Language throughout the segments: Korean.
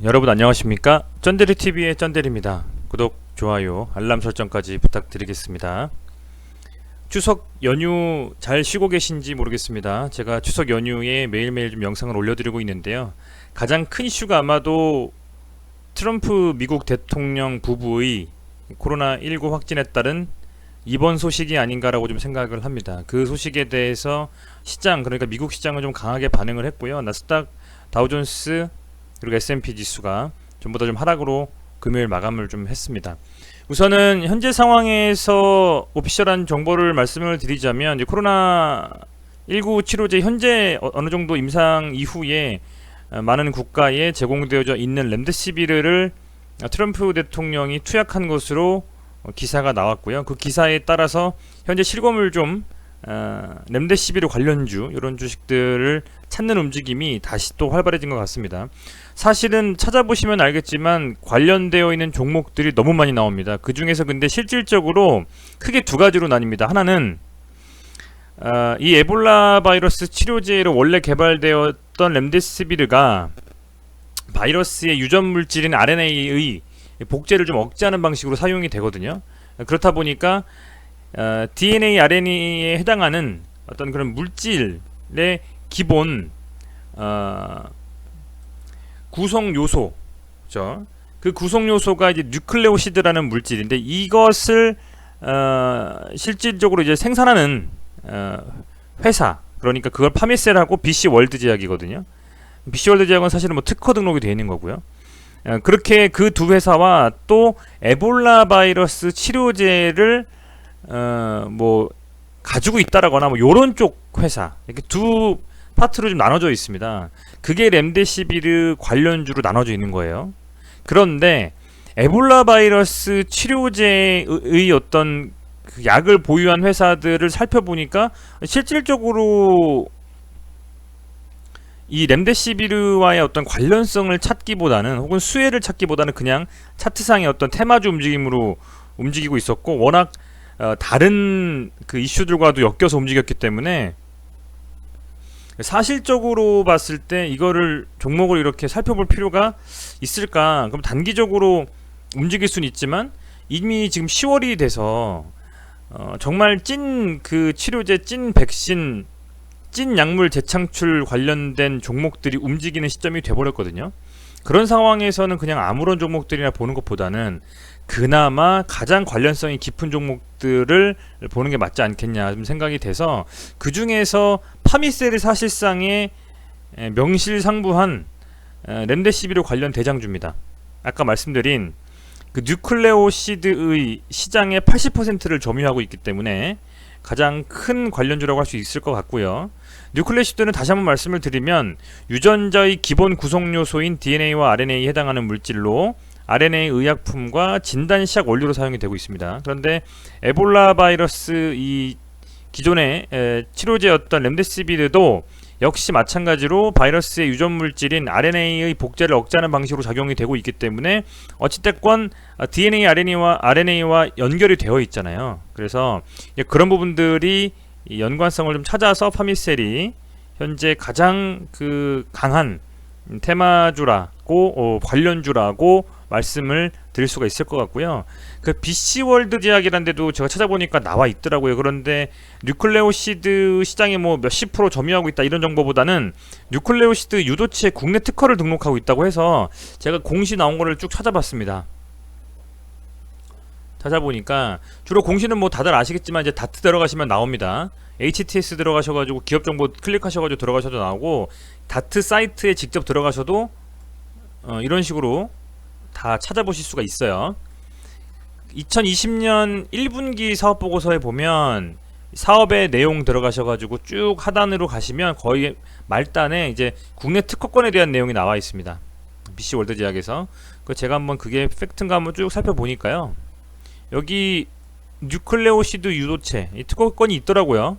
여러분 안녕하십니까? 쩐데리TV의 쩐데리입니다. 구독, 좋아요, 알람 설정까지 부탁드리겠습니다. 추석 연휴 잘 쉬고 계신지 모르겠습니다. 제가 추석 연휴에 매일매일 좀 영상을 올려드리고 있는데요. 가장 큰 이슈가 아마도 트럼프 미국 대통령 부부의 코로나19 확진에 따른 입원 소식이 아닌가라고 좀 생각을 합니다. 그 소식에 대해서 시장, 그러니까 미국 시장은 좀 강하게 반응을 했고요. 나스닥, 다우존스, 그리고 S&P 지수가 전부 다 좀 하락으로 금요일 마감을 좀 했습니다. 우선은 현재 상황에서 오피셜한 정보를 말씀을 드리자면 이제 코로나19 치료제 현재 어느 정도 임상 이후에 많은 국가에 제공되어져 있는 렘데시비르를 트럼프 대통령이 투약한 것으로 기사가 나왔고요. 그 기사에 따라서 현재 실검을 좀 렘데시비르 관련주 이런 주식들을 찾는 움직임이 다시 또 활발해진 것 같습니다. 사실은 찾아보시면 알겠지만 관련되어 있는 종목들이 너무 많이 나옵니다. 그 중에서 근데 실질적으로 크게 두 가지로 나뉩니다. 하나는 이 에볼라 바이러스 치료제로 원래 개발되었던 렘데시비르가 바이러스의 유전 물질인 RNA의 복제를 좀 억제하는 방식으로 사용이 되거든요. 그렇다 보니까 DNA, RNA에 해당하는 어떤 그런 물질의 기본 구성 요소죠. 그 구성 요소가 이제 뉴클레오시드라는 물질인데 이것을 실질적으로 이제 생산하는 회사, 그러니까 그걸 파미셀하고 BC 월드 제약이거든요. BC 월드 제약은 사실은 뭐 특허 등록이 되어 있는 거고요. 그렇게 그 두 회사와 또 에볼라 바이러스 치료제를 뭐 가지고 있다라거나 뭐 요런 쪽 회사, 이렇게 두 파트로 좀 나눠져 있습니다. 그게 렘데시비르 관련주로 나눠져 있는 거예요. 그런데 에볼라 바이러스 치료제의 어떤 그 약을 보유한 회사들을 살펴보니까 실질적으로 이 렘데시비르와의 어떤 관련성을 찾기보다는, 혹은 수혜를 찾기보다는 그냥 차트상의 어떤 테마주 움직임으로 움직이고 있었고, 워낙 다른 그 이슈들과도 엮여서 움직였기 때문에 사실적으로 봤을 때 이거를 종목을 이렇게 살펴볼 필요가 있을까? 그럼 단기적으로 움직일 수는 있지만 이미 지금 10월이 돼서 정말 찐 그 치료제, 찐 백신, 찐 약물 재창출 관련된 종목들이 움직이는 시점이 돼버렸거든요. 그런 상황에서는 그냥 아무런 종목들이나 보는 것보다는 그나마 가장 관련성이 깊은 종목들을 보는 게 맞지 않겠냐 좀 생각이 돼서, 그 중에서 파미셀이 사실상의 명실상부한 렘데시비르 관련 대장주입니다. 아까 말씀드린 그 뉴클레오시드의 시장의 80%를 점유하고 있기 때문에 가장 큰 관련주라고 할 수 있을 것 같고요. 뉴클레오시드는 다시 한번 말씀을 드리면 유전자의 기본 구성 요소인 DNA와 RNA에 해당하는 물질로 RNA 의약품과 진단시약 원료로 사용이 되고 있습니다. 그런데 에볼라 바이러스 이 기존의 치료제였던 렘데시비르도 역시 마찬가지로 바이러스의 유전 물질인 RNA의 복제를 억제하는 방식으로 작용이 되고 있기 때문에 어찌됐건 DNA, RNA와 연결이 되어 있잖아요. 그래서 그런 부분들이 연관성을 좀 찾아서 파미셀이 현재 가장 그 강한 테마주라고 관련주라고 말씀을 드릴 수가 있을 것 같고요. 그 BC 월드 제약이라는 데도 제가 찾아보니까 나와 있더라고요. 그런데 뉴클레오시드 시장에 뭐 몇십 프로 점유하고 있다 이런 정보보다는 뉴클레오시드 유도체 국내 특허를 등록하고 있다고 해서 제가 공시 나온 거를 쭉 찾아봤습니다. 찾아보니까 주로 공시는 뭐 다들 아시겠지만 이제 다트 들어가시면 나옵니다. HTS 들어가셔가지고 기업 정보 클릭하셔가지고 들어가셔도 나오고, 다트 사이트에 직접 들어가셔도 이런 식으로 다 찾아보실 수가 있어요. 2020년 1분기 사업 보고서에 보면 사업의 내용 들어가셔가지고 쭉 하단으로 가시면 거의 말단에 이제 국내 특허권에 대한 내용이 나와 있습니다. BC 월드 제약에서 제가 한번 그게 팩트인가 한번 쭉 살펴보니까요. 여기 뉴클레오시드 유도체 이 특허권이 있더라고요.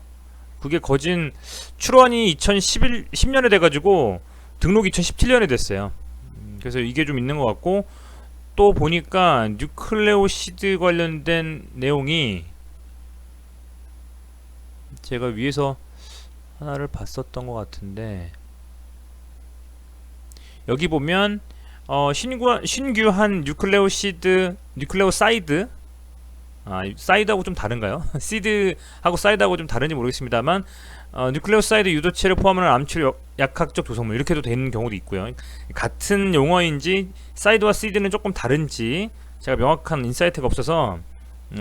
그게 거진 출원이 2010년에 돼가지고 등록이 2017년에 됐어요. 그래서 이게 좀 있는 것 같고, 또 보니까 뉴클레오시드 관련된 내용이 제가 위에서 하나를 봤었던 것 같은데, 여기 보면 신규한 뉴클레오사이드, 사이드하고 좀 다른가요? 시드하고 사이드하고 좀 다른지 모르겠습니다만, 뉴클레오사이드 유도체를 포함하는 암치료 약학적 조성물 이렇게도 되는 경우도 있고요. 같은 용어인지 사이드와 시드는 조금 다른지 제가 명확한 인사이트가 없어서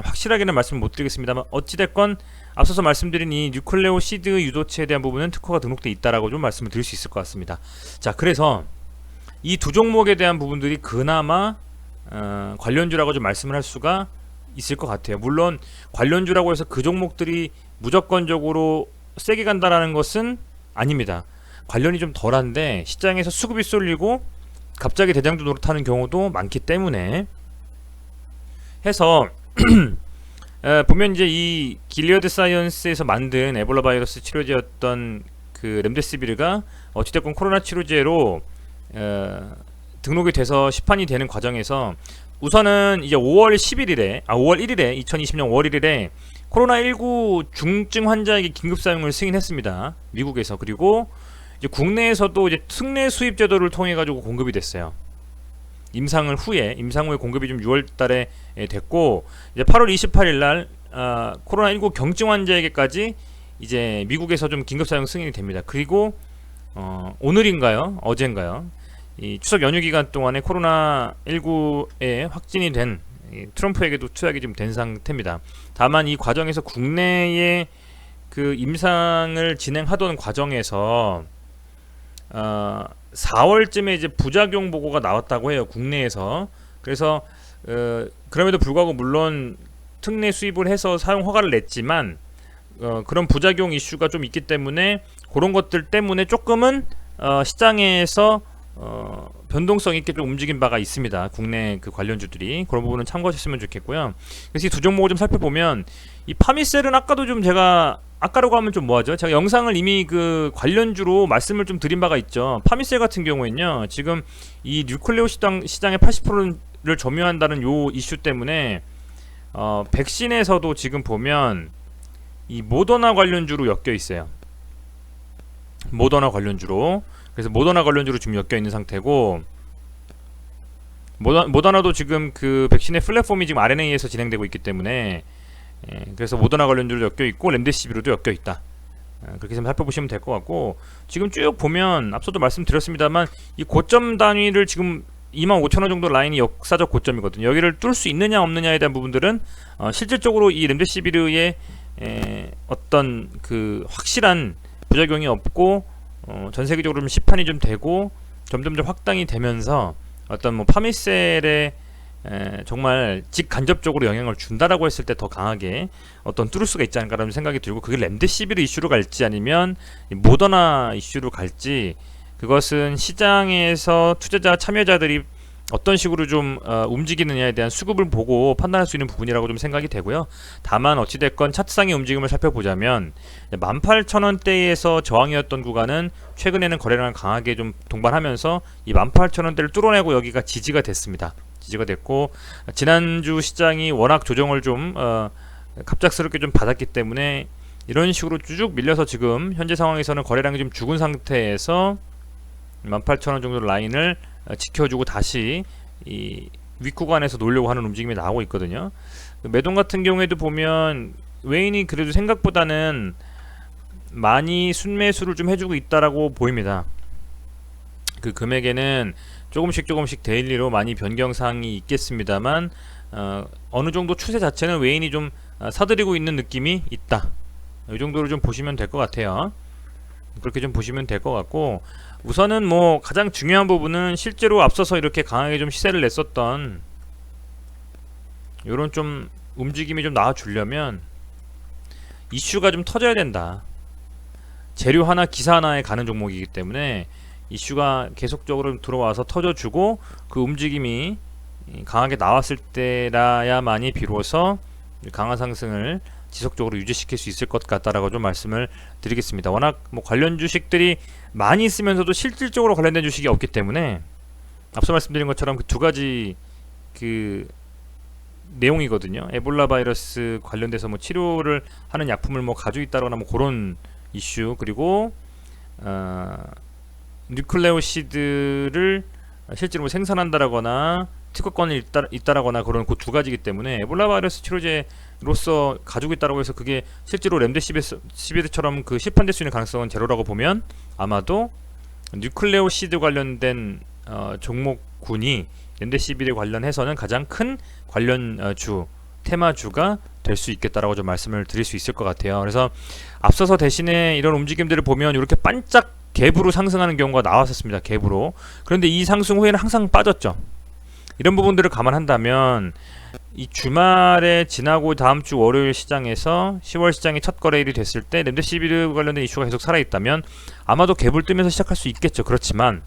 확실하게는 말씀 못 드리겠습니다만, 어찌됐건 앞서서 말씀드린 이 뉴클레오시드 유도체에 대한 부분은 특허가 등록돼 있다라고 좀 말씀을 드릴 수 있을 것 같습니다. 자, 그래서 이 두 종목에 대한 부분들이 그나마 관련주라고 좀 말씀을 할 수가 있을 것 같아요. 물론 관련주라고 해서 그 종목들이 무조건적으로 세게 간다라는 것은 아닙니다. 관련이 좀 덜한데 시장에서 수급이 쏠리고 갑자기 대장주 노릇하는 경우도 많기 때문에 해서 보면 이제 이 길리어드 사이언스에서 만든 에볼라 바이러스 치료제였던 그 렘데시비르가 어찌됐건 코로나 치료제로 등록이 돼서 시판이 되는 과정에서 우선은 이제 5월 1일에 2020년 5월 1일에 코로나19 중증 환자에게 긴급 사용을 승인했습니다. 미국에서. 그리고 이제 국내에서도 이제 특례 수입 제도를 통해 가지고 공급이 됐어요. 임상 후에 공급이 좀 6월 달에 됐고, 이제 8월 28일 날 코로나19 경증 환자에게까지 이제 미국에서 좀 긴급 사용 승인이 됩니다. 그리고 오늘인가요? 어젠가요? 이 추석 연휴 기간 동안에 코로나19에 확진이 된 트럼프에게도 투약이 좀 된 상태입니다. 다만 이 과정에서 국내에 그 임상을 진행하던 과정에서 4월쯤에 이제 부작용 보고가 나왔다고 해요, 국내에서. 그래서 그럼에도 불구하고 물론 특례 수입을 해서 사용 허가를 냈지만 그런 부작용 이슈가 좀 있기 때문에 그런 것들 때문에 조금은 시장에서 변동성 있게 좀 움직인 바가 있습니다. 국내 그 관련주들이. 그런 부분은 참고하셨으면 좋겠고요. 그래서 이 두 종목을 좀 살펴보면, 이 파미셀은 아까도 좀 제가 아까라고 하면 좀 뭐하죠? 제가 영상을 이미 그 관련주로 말씀을 좀 드린 바가 있죠. 파미셀 같은 경우에는요, 지금 이 뉴클레오 시장의 80%를 점유한다는 요 이슈 때문에 백신에서도 지금 보면 이 모더나 관련주로 엮여 있어요. 모더나 관련주로. 그래서 모더나 관련주로 지금 엮여 있는 상태고, 모더나도 지금 그 백신의 플랫폼이 지금 RNA에서 진행되고 있기 때문에 그래서 모더나 관련주로 엮여 있고 렘데시비르도 엮여 있다. 그렇게 좀 살펴보시면 될 것 같고, 지금 쭉 보면 앞서도 말씀드렸습니다만 이 고점 단위를 지금 25,000원 정도 라인이 역사적 고점이거든요. 여기를 뚫을 수 있느냐 없느냐에 대한 부분들은 실질적으로 이 렘데시비르의 어떤 그 확실한 부작용이 없고 전 세계적으로 좀 시판이 좀 되고 점점점 확장이 되면서 어떤 뭐 파미셀에 정말 직간접적으로 영향을 준다라고 했을 때 더 강하게 어떤 뚫을 수가 있지 않을까라는 생각이 들고, 그게 렘데시비르 이슈로 갈지 아니면 모더나 이슈로 갈지, 그것은 시장에서 투자자 참여자들이 어떤 식으로 좀 움직이느냐에 대한 수급을 보고 판단할 수 있는 부분이라고 좀 생각이 되고요. 다만 어찌됐건 차트상의 움직임을 살펴보자면 18,000원대에서 저항이었던 구간은 최근에는 거래량을 강하게 좀 동반하면서 이 18,000원대를 뚫어내고 여기가 지지가 됐습니다. 지지가 됐고, 지난주 시장이 워낙 조정을 좀 갑작스럽게 좀 받았기 때문에 이런 식으로 쭉 밀려서 지금 현재 상황에서는 거래량이 좀 죽은 상태에서 18,000원 정도 라인을 지켜주고 다시 이 윗구간에서 놓으려고 하는 움직임이 나오고 있거든요. 매동 같은 경우에도 보면 웨인이 그래도 생각보다는 많이 순매수를 좀 해주고 있다라고 보입니다. 그 금액에는 조금씩 데일리로 많이 변경사항이 있겠습니다만 어느 정도 추세 자체는 웨인이 좀 사들이고 있는 느낌이 있다. 이 정도로 좀 보시면 될 것 같아요. 그렇게 좀 보시면 될 것 같고, 우선은 뭐 가장 중요한 부분은 실제로 앞서서 이렇게 강하게 좀 시세를 냈었던 요런 좀 움직임이 좀 나와주려면 이슈가 좀 터져야 된다. 재료 하나 기사 하나에 가는 종목이기 때문에 이슈가 계속적으로 들어와서 터져주고 그 움직임이 강하게 나왔을 때라야만이 비로소 강한 상승을 지속적으로 유지시킬 수 있을 것 같다라고 좀 말씀을 드리겠습니다. 워낙 뭐 관련 주식들이 많이 있으면서도 실질적으로 관련된 주식이 없기 때문에 앞서 말씀드린 것처럼 그 두 가지 그 내용이거든요. 에볼라 바이러스 관련돼서 뭐 치료를 하는 약품을 뭐 가지고 있다거나 뭐 그런 이슈, 그리고 뉴클레오시드를 실제로 뭐 생산한다라거나 특허권이 있다라거나 그런 그 두 가지이기 때문에 에볼라 바이러스 치료제로서 가지고 있다라고 해서 그게 실제로 렘데시비르처럼 그 시판될 수 있는 가능성은 제로라고 보면 아마도 뉴클레오시드 관련된 종목군이 렘데시비르 관련해서는 가장 큰 관련 테마주가 될 수 있겠다라고 좀 말씀을 드릴 수 있을 것 같아요. 그래서 앞서서 대신에 이런 움직임들을 보면 이렇게 반짝 갭으로 상승하는 경우가 나왔었습니다. 갭으로. 그런데 이 상승 후에는 항상 빠졌죠. 이런 부분들을 감안한다면 이 주말에 지나고 다음 주 월요일 시장에서 10월 시장이 첫 거래일이 됐을 때 렘데시비르 관련된 이슈가 계속 살아있다면 아마도 갭을 뜨면서 시작할 수 있겠죠. 그렇지만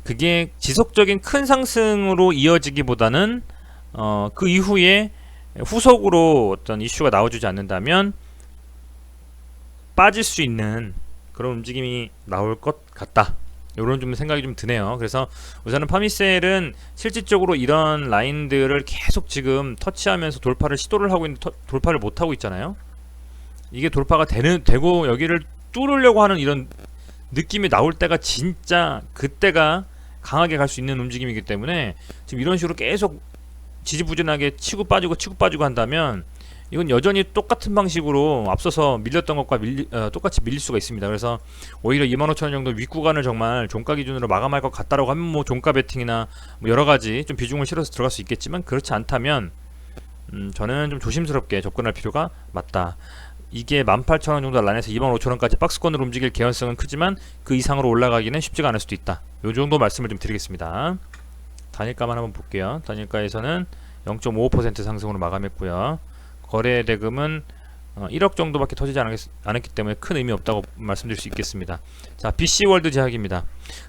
그게 지속적인 큰 상승으로 이어지기보다는 그 이후에 후속으로 어떤 이슈가 나와주지 않는다면 빠질 수 있는 그런 움직임이 나올 것 같다. 이런 좀 생각이 좀 드네요. 그래서 우선은 파미셀은 실질적으로 이런 라인들을 계속 지금 터치하면서 돌파를 시도를 하고 있는데 돌파를 못 하고 있잖아요. 이게 돌파가 되고 여기를 뚫으려고 하는 이런 느낌이 나올 때가 진짜 그때가 강하게 갈 수 있는 움직임이기 때문에 지금 이런 식으로 계속 지지부진하게 치고 빠지고 한다면 이건 여전히 똑같은 방식으로 앞서서 밀렸던 것과 똑같이 밀릴 수가 있습니다. 그래서 오히려 25,000원 정도 윗구간을 정말 종가 기준으로 마감할 것 같다라고 하면 뭐 종가 베팅이나 뭐 여러 가지 좀 비중을 실어서 들어갈 수 있겠지만 그렇지 않다면 저는 좀 조심스럽게 접근할 필요가 맞다. 이게 18,000원 정도 라인에서 25,000원까지 박스권으로 움직일 개연성은 크지만 그 이상으로 올라가기는 쉽지가 않을 수도 있다. 요 정도 말씀을 좀 드리겠습니다. 단일가만 한번 볼게요. 단일가에서는 0.55% 상승으로 마감했고요. 거래 대금은 1억 정도밖에 터지지 않았기 때문에 큰 의미 없다고 말씀드릴 수 있겠습니다. 자, BC월드 제약입니다.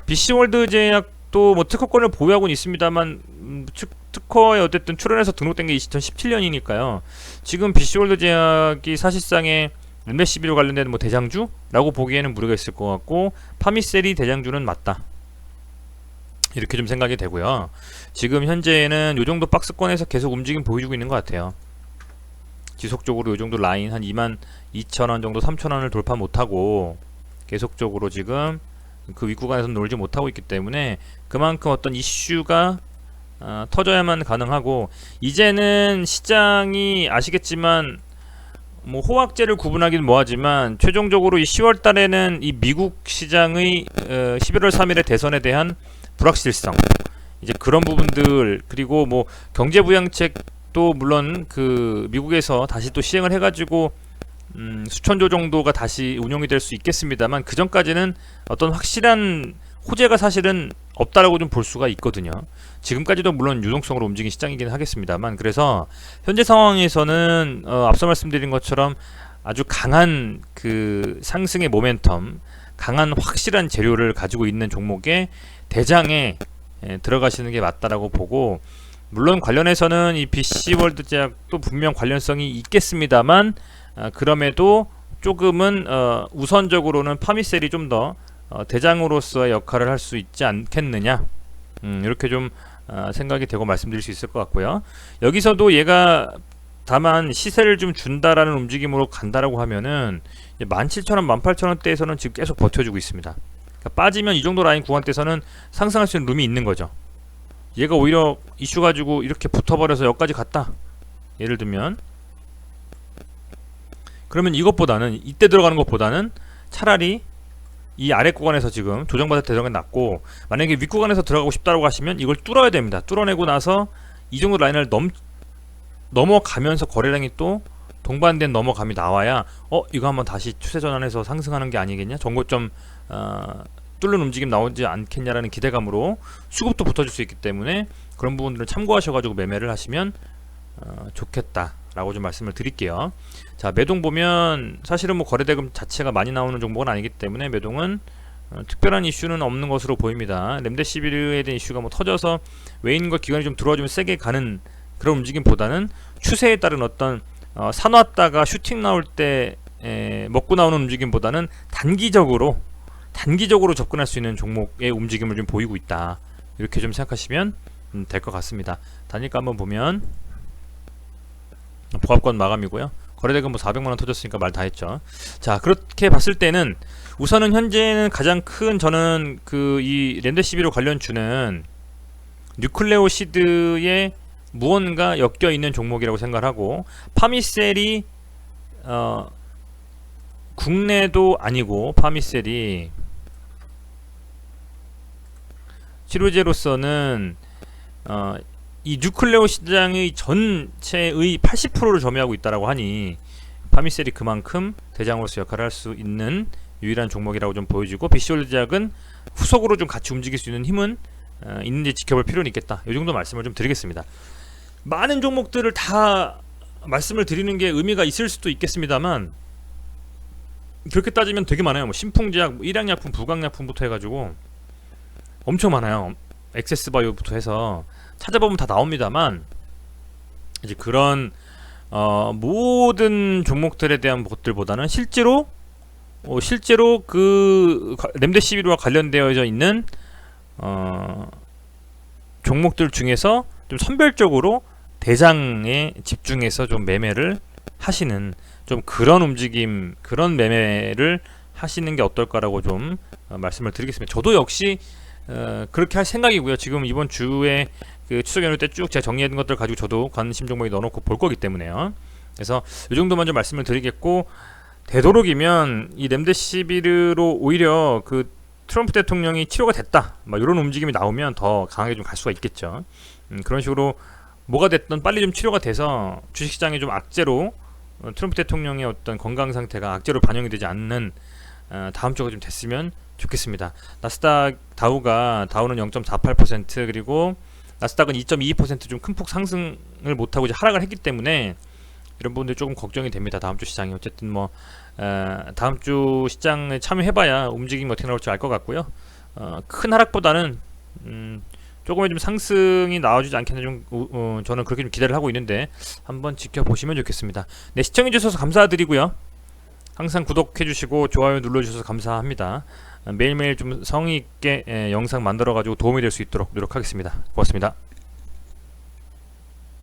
BC월드 제약도 뭐 특허권을 보유하고는 있습니다만 특허에 어쨌든 출원해서 등록된 게 2017년이니까요. 지금 BC월드 제약이 사실상의 렘데시비르 관련된 뭐 대장주라고 보기에는 무리가 있을 것 같고 파미셀이 대장주는 맞다. 이렇게 좀 생각이 되고요. 지금 현재는 요 정도 박스권에서 계속 움직임 보여주고 있는 것 같아요. 지속적으로 요 정도 라인 한 22,000원 정도 3,000원을 돌파 못하고 계속적으로 지금 그 윗구간에서 놀지 못하고 있기 때문에 그만큼 어떤 이슈가 터져야만 가능하고 이제는 시장이 아시겠지만 뭐 호황제를 구분하기는 뭐하지만 최종적으로 이 10월 달에는 이 미국 시장의 11월 3일의 대선에 대한 불확실성 이제 그런 부분들 그리고 뭐 경제부양책도 물론 그 미국에서 다시 또 시행을 해가지고 수천조 정도가 다시 운용이 될 수 있겠습니다만 그 전까지는 어떤 확실한 호재가 사실은 없다라고 좀 볼 수가 있거든요. 지금까지도 물론 유동성으로 움직인 시장이긴 하겠습니다만 그래서 현재 상황에서는 앞서 말씀드린 것처럼 아주 강한 그 상승의 모멘텀 강한 확실한 재료를 가지고 있는 종목에 대장에 들어가시는 게 맞다라고 보고 물론 관련해서는 이 BC월드 제약도 분명 관련성이 있겠습니다만 그럼에도 조금은 우선적으로는 파미셀이 좀 더 대장으로서의 역할을 할 수 있지 않겠느냐 이렇게 좀 생각이 되고 말씀드릴 수 있을 것 같고요. 여기서도 얘가 다만 시세를 좀 준다라는 움직임으로 간다라고 하면은 17,000원, 18,000원대에서는 지금 계속 버텨주고 있습니다. 그러니까 빠지면 이 정도 라인 구간대에서는 상승할 수 있는 룸이 있는 거죠. 얘가 오히려 이슈 가지고 이렇게 붙어버려서 여기까지 갔다. 예를 들면 그러면 이것보다는 이때 들어가는 것보다는 차라리 이 아래 구간에서 지금 조정받을 때 들어간 게 낫고 만약에 윗 구간에서 들어가고 싶다고 하시면 이걸 뚫어야 됩니다. 뚫어내고 나서 이 정도 라인을 넘어가면서 거래량이 또 동반된 넘어감이 나와야 이거 한번 다시 추세 전환해서 상승하는 게 아니겠냐? 정고점 뚫는 움직임 나오지 않겠냐라는 기대감으로 수급도 붙어줄 수 있기 때문에 그런 부분들을 참고하셔가지고 매매를 하시면 좋겠다라고 좀 말씀을 드릴게요. 자, 매동 보면 사실은 뭐 거래대금 자체가 많이 나오는 종목은 아니기 때문에 매동은 특별한 이슈는 없는 것으로 보입니다. 렘데시비르에 대한 이슈가 뭐 터져서 외인과 기관이 좀 들어와주면 세게 가는 그런 움직임보다는 추세에 따른 어떤 사놨다가 슈팅 나올 때 먹고 나오는 움직임보다는 단기적으로 접근할 수 있는 종목의 움직임을 좀 보이고 있다. 이렇게 좀 생각하시면 될 것 같습니다. 단일가 한번 보면 보합권 마감이고요. 거래대금 뭐 400만원 터졌으니까 말 다 했죠. 자, 그렇게 봤을 때는 우선은 현재는 가장 큰 저는 그 이 렘데시비로 관련 주는 뉴클레오시드에 무언가 엮여 있는 종목이라고 생각을 하고, 파미셀이 국내도 아니고 파미셀이 치료제로서는 이 뉴클레오 시장의 전체의 80%를 점유하고 있다라고 하니 파미셀이 그만큼 대장으로서 역할을 할 수 있는 유일한 종목이라고 좀 보여지고, BC올드 제약은 후속으로 좀 같이 움직일 수 있는 힘은 있는지 지켜볼 필요는 있겠다. 이 정도 말씀을 좀 드리겠습니다. 많은 종목들을 다 말씀을 드리는 게 의미가 있을 수도 있겠습니다만, 그렇게 따지면 되게 많아요. 뭐 신풍제약, 일양약품, 부강약품부터 해가지고 엄청 많아요. 액세스바이오부터 해서 찾아보면 다 나옵니다만, 이제 그런 모든 종목들에 대한 것들보다는 실제로 그 렘데시비르와 관련되어져 있는 종목들 중에서 좀 선별적으로 대장에 집중해서 좀 매매를 하시는, 좀 그런 움직임, 그런 매매를 하시는 게 어떨까라고 좀 말씀을 드리겠습니다. 저도 역시 그렇게 할 생각이고요. 지금 이번 주에 그 추석 연휴 때 쭉 제가 정리한 것들 가지고 저도 관심 종목에 넣어놓고 볼 거기 때문에요. 그래서 이 정도만 좀 말씀을 드리겠고, 되도록이면 이 렘데시비르로 오히려 그 트럼프 대통령이 치료가 됐다, 막 이런 움직임이 나오면 더 강하게 좀 갈 수가 있겠죠. 그런 식으로 뭐가 됐든 빨리 좀 치료가 돼서 주식시장에 좀 악재로 트럼프 대통령의 어떤 건강 상태가 악재로 반영이 되지 않는 다음 주가 좀 됐으면 좋겠습니다. 나스닥 다우는 0.48%, 그리고 나스닥은 2.22% 좀 큰 폭 상승을 못하고 이제 하락을 했기 때문에 이런 부분들이 조금 걱정이 됩니다. 다음 주 시장이 어쨌든 뭐 다음 주 시장에 참여해봐야 움직임이 어떻게 나올지 알 것 같고요. 큰 하락보다는 조금의 좀 상승이 나와주지 않겠나 좀 저는 그렇게 좀 기대를 하고 있는데 한번 지켜보시면 좋겠습니다. 네, 시청해주셔서 감사드리고요. 항상 구독해주시고 좋아요 눌러주셔서 감사합니다. 매일매일 좀 성의있게 영상 만들어가지고 도움이 될 수 있도록 노력하겠습니다. 고맙습니다.